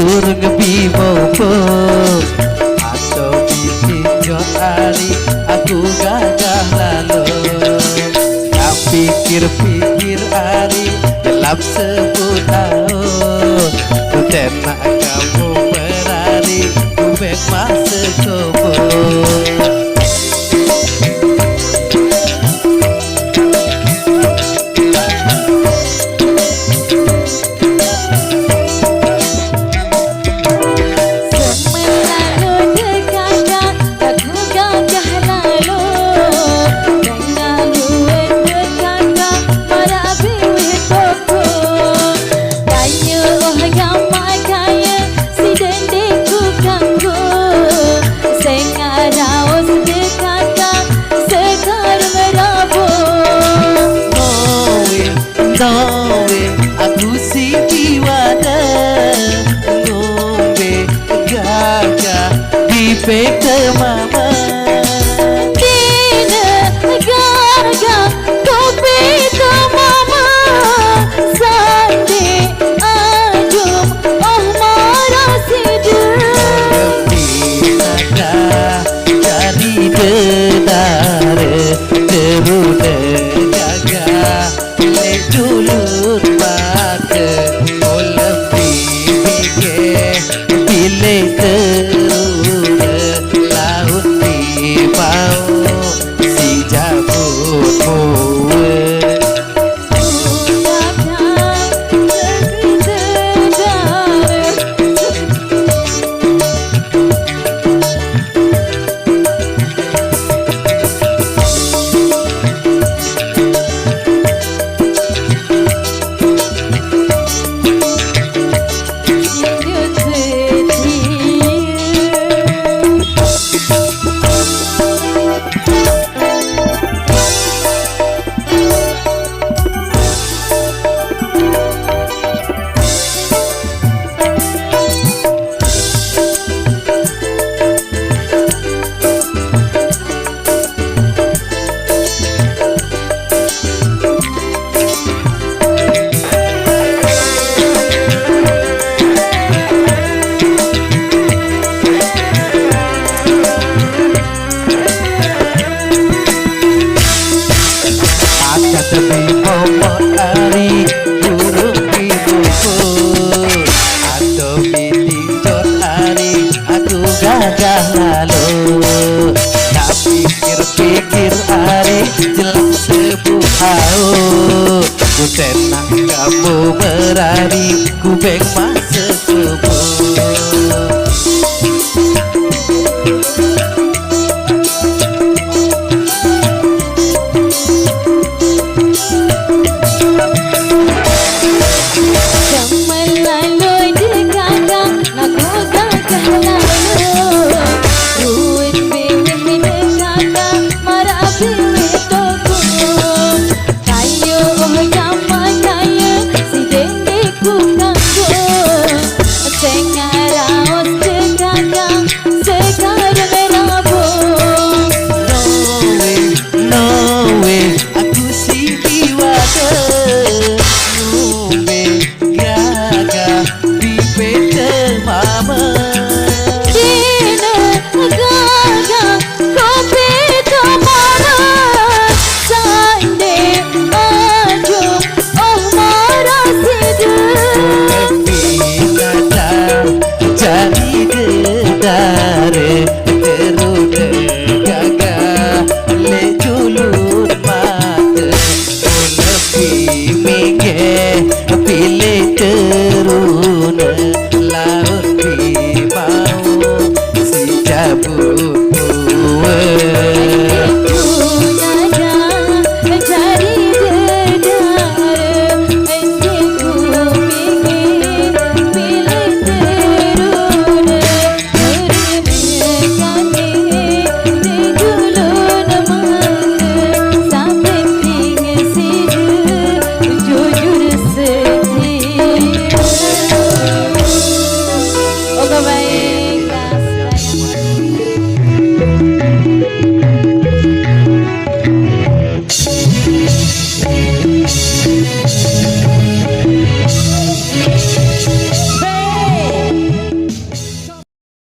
kurang bimopo atau bikin hari aku gagah lalu. Tak pikir-pikir hari dalam 10 tahun ku tenak kamu berari ku bek masa kubur. Aku si diwada ngombe gagah di peke mama. Dina gagah kopi ke mama sandi ajum oh marah sidur. Dina jadi dedare terune gagah lejulut pake oh lebih bige bile terune laut di bau si jabut muwe. Demi momot hari burung hidupku atau bitinjot hari aku gagah lalu. Tak pikir-pikir hari jelas sebuah hau ku tenang kamu berari ku beng masa kubur. Dare terune gagah lejulut mata lebih mingge pilih terune laut di mau si cabut muwe.